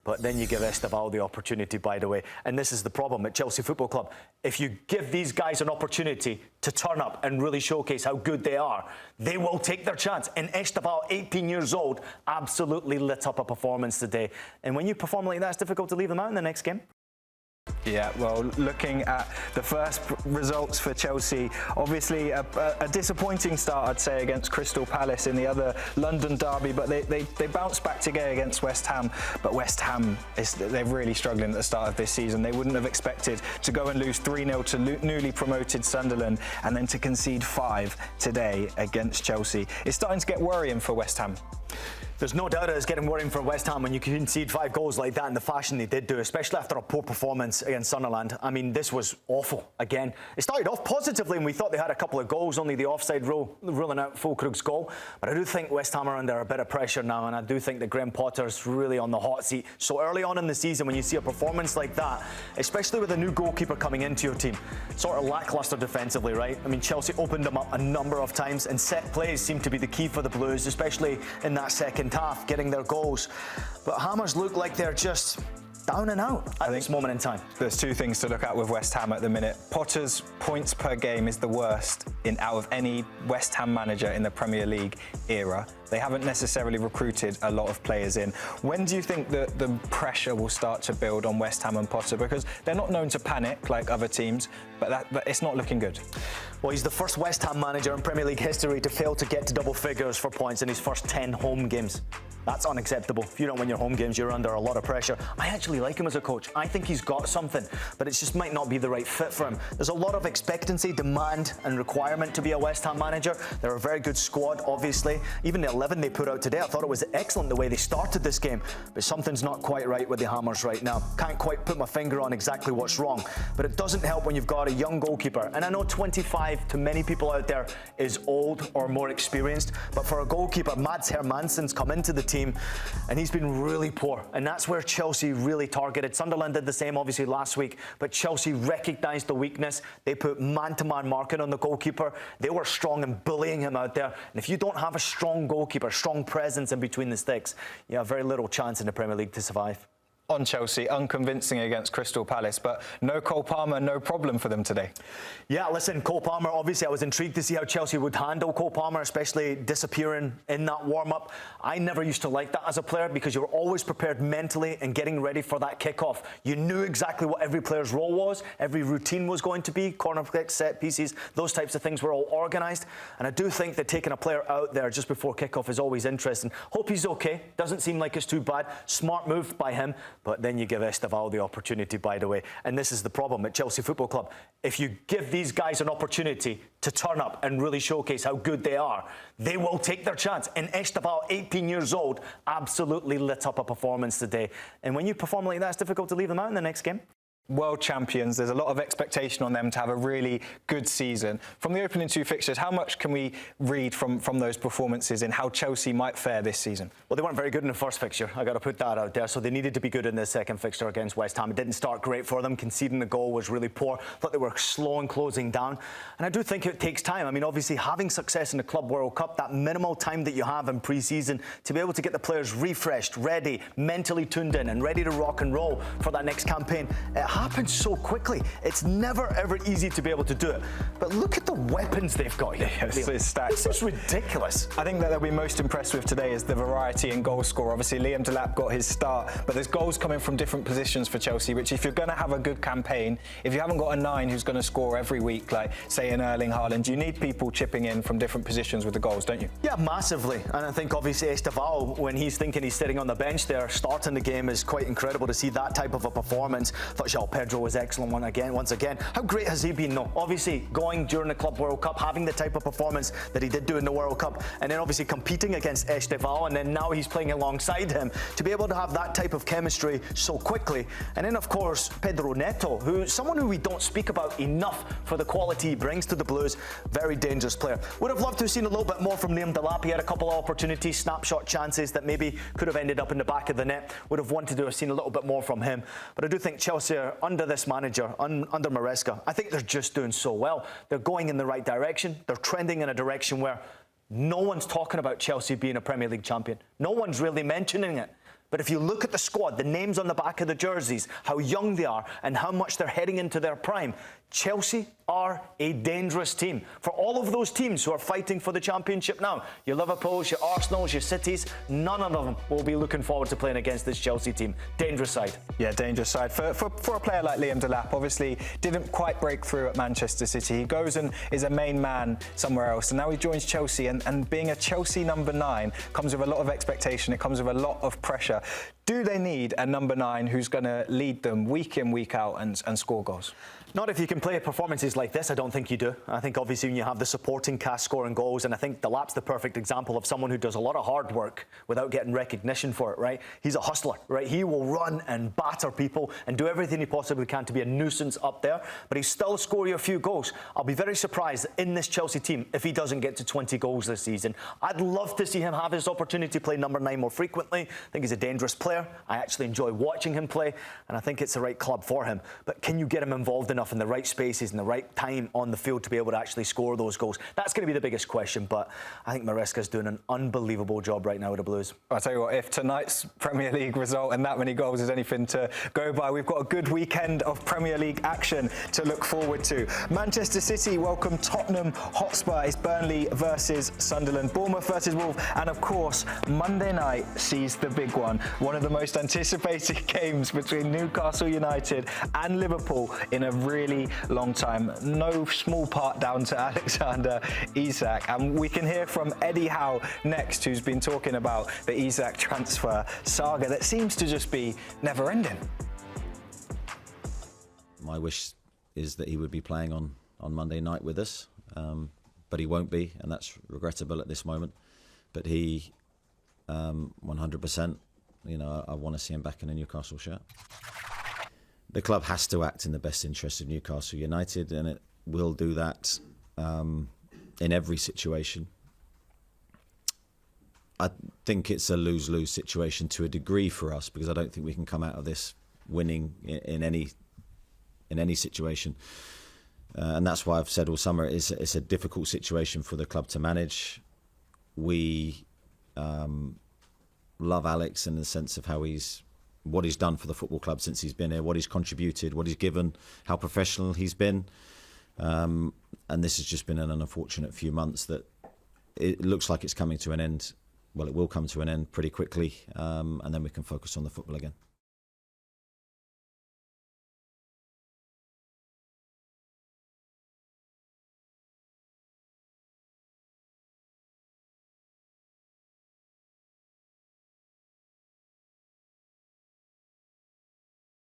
But then you give Esteval the opportunity, by the way. And this is the problem at Chelsea Football Club. If you give these guys an opportunity to turn up and really showcase how good they are, they will take their chance. And Esteval, 18 years old, absolutely lit up a performance today. And when you perform like that, it's difficult to leave them out in the next game. Yeah, well, looking at the first results for Chelsea, obviously a disappointing start, I'd say, against Crystal Palace in the other London derby, but they bounced back today against West Ham. But West Ham, they're really struggling at the start of this season. They wouldn't have expected to go and lose 3-0 to newly promoted Sunderland and then to concede 5 today against Chelsea. It's starting to get worrying for West Ham. There's no doubt it's getting worrying for West Ham when you concede 5 goals like that in the fashion they did do, especially after a poor performance against Sunderland. I mean, this was awful again. It started off positively and we thought they had a couple of goals, only the offside rule ruling out Fulkrug's goal. But I do think West Ham are under a bit of pressure now, and I do think that Graham Potter's really on the hot seat. So early on in the season, when you see a performance like that, especially with a new goalkeeper coming into your team, sort of lacklustre defensively, right? I mean, Chelsea opened them up a number of times, and set plays seem to be the key for the Blues, especially in that second half, getting their goals. But Hammers look like they're just down and out at this moment in time. There's 2 things to look at with West Ham at the minute. Potter's points per game is the worst out of any West Ham manager in the Premier League era. They haven't necessarily recruited a lot of players in. When do you think that the pressure will start to build on West Ham and Potter? Because they're not known to panic like other teams, but it's not looking good. Well, he's the first West Ham manager in Premier League history to fail to get to double figures for points in his first 10 home games. That's unacceptable. If you don't win your home games, you're under a lot of pressure. I actually like him as a coach. I think he's got something, but it just might not be the right fit for him. There's a lot of expectancy, demand and requirement to be a West Ham manager. They're a very good squad, obviously. Even the 11 they put out today, I thought it was excellent the way they started this game, but something's not quite right with the Hammers right now. Can't quite put my finger on exactly what's wrong, but it doesn't help when you've got a young goalkeeper. And I know 25 to many people out there is old or more experienced, but for a goalkeeper, Mads Hermansen's come into the team and he's been really poor, and that's where Chelsea really targeted. Sunderland did the same obviously last week, but Chelsea recognised the weakness. They put man-to-man marking on the goalkeeper. They were strong in bullying him out there, and if you don't have a strong goalkeeper, strong presence in between the sticks, you have very little chance in the Premier League to survive. On Chelsea, unconvincing against Crystal Palace, but no Cole Palmer, no problem for them today. Yeah, listen, Cole Palmer, obviously I was intrigued to see how Chelsea would handle Cole Palmer, especially disappearing in that warm-up. I never used to like that as a player because you were always prepared mentally and getting ready for that kick-off. You knew exactly what every player's role was, every routine was going to be, corner kicks, set pieces, those types of things were all organised. And I do think that taking a player out there just before kick-off is always interesting. Hope he's okay, doesn't seem like it's too bad. Smart move by him. But then you give Esteval the opportunity, by the way. And this is the problem at Chelsea Football Club. If you give these guys an opportunity to turn up and really showcase how good they are, they will take their chance. And Esteval, 18 years old, absolutely lit up a performance today. And when you perform like that, it's difficult to leave them out in the next game. World champions, there's a lot of expectation on them to have a really good season. From the opening 2 fixtures, how much can we read from those performances in how Chelsea might fare this season? Well, they weren't very good in the first fixture. I got to put that out there. So they needed to be good in the second fixture against West Ham. It didn't start great for them. Conceding the goal was really poor. Thought they were slow in closing down. And I do think it takes time. I mean, obviously, having success in the Club World Cup, that minimal time that you have in pre-season to be able to get the players refreshed, ready, mentally tuned in and ready to rock and roll for that next campaign, it happens so quickly. It's never, ever easy to be able to do it. But look at the weapons they've got here. It's stacked. This is ridiculous. I think that they'll be most impressed with today is the variety in goal score. Obviously, Liam Delap got his start, but there's goals coming from different positions for Chelsea, which if you're going to have a good campaign, if you haven't got a 9 who's going to score every week, like, say, an Erling Haaland, you need people chipping in from different positions with the goals, don't you? Yeah, massively. And I think, obviously, Esteval, when he's thinking he's sitting on the bench there, starting the game is quite incredible to see that type of a performance. I thought João Pedro was excellent once again. How great has he been, though? Obviously, going during the Club World Cup, having the type of performance that he did do in the World Cup, and then obviously competing against Esteval, and then now he's playing alongside him, to be able to have that type of chemistry so quickly. And then, of course, Pedro Neto, someone who we don't speak about enough for the quality he brings to the Blues. Very dangerous player. Would have loved to have seen a little bit more from Liam Delap. He had a couple of opportunities, snapshot chances that maybe could have ended up in the back of the net. Would have wanted to have seen a little bit more from him. But I do think Chelsea are under this manager, under Maresca, I think they're just doing so well. They're going in the right direction. They're trending in a direction where no one's talking about Chelsea being a Premier League champion. No one's really mentioning it. But if you look at the squad, the names on the back of the jerseys, how young they are and how much they're heading into their prime, Chelsea are a dangerous team. For all of those teams who are fighting for the Championship now, your Liverpools, your Arsenals, your Cities, none of them will be looking forward to playing against this Chelsea team. Dangerous side. Yeah, dangerous side. For a player like Liam Delap, obviously didn't quite break through at Manchester City. He goes and is a main man somewhere else, and now he joins Chelsea, and being a Chelsea number 9 comes with a lot of expectation, it comes with a lot of pressure. Do they need a number 9 who's going to lead them week in, week out and score goals? Not if you can play performances like this, I don't think you do. I think obviously when you have the supporting cast scoring goals, and I think Delap's the perfect example of someone who does a lot of hard work without getting recognition for it, right? He's a hustler, right? He will run and batter people and do everything he possibly can to be a nuisance up there, but he still score you a few goals. I'll be very surprised in this Chelsea team if he doesn't get to 20 goals this season. I'd love to see him have his opportunity to play number 9 more frequently. I think he's a dangerous player. I actually enjoy watching him play, and I think it's the right club for him. But can you get him involved enough in the right spaces and the right time on the field to be able to actually score those goals? That's going to be the biggest question, but I think Maresca's doing an unbelievable job right now with the Blues. I'll tell you what, if tonight's Premier League result and that many goals is anything to go by, we've got a good weekend of Premier League action to look forward to. Manchester City welcome Tottenham Hotspur. It's Burnley versus Sunderland, Bournemouth versus Wolves, and of course, Monday night sees the big one of the most anticipated games between Newcastle United and Liverpool in a really long time. No small part down to Alexander Isak. And we can hear from Eddie Howe next, who's been talking about the Isak transfer saga that seems to just be never ending. My wish is that he would be playing on Monday night with us, but he won't be, and that's regrettable at this moment. But he, 100%, you know, I want to see him back in a Newcastle shirt. The club has to act in the best interest of Newcastle United, and it will do that in every situation. I think it's a lose-lose situation to a degree for us, because I don't think we can come out of this winning in any situation. And that's why I've said all summer it's a difficult situation for the club to manage. We love Alex in the sense of what he's done for the football club since he's been here, what he's contributed, what he's given, how professional he's been. And this has just been an unfortunate few months that it looks like it's coming to an end. Well, it will come to an end pretty quickly, and then we can focus on the football again.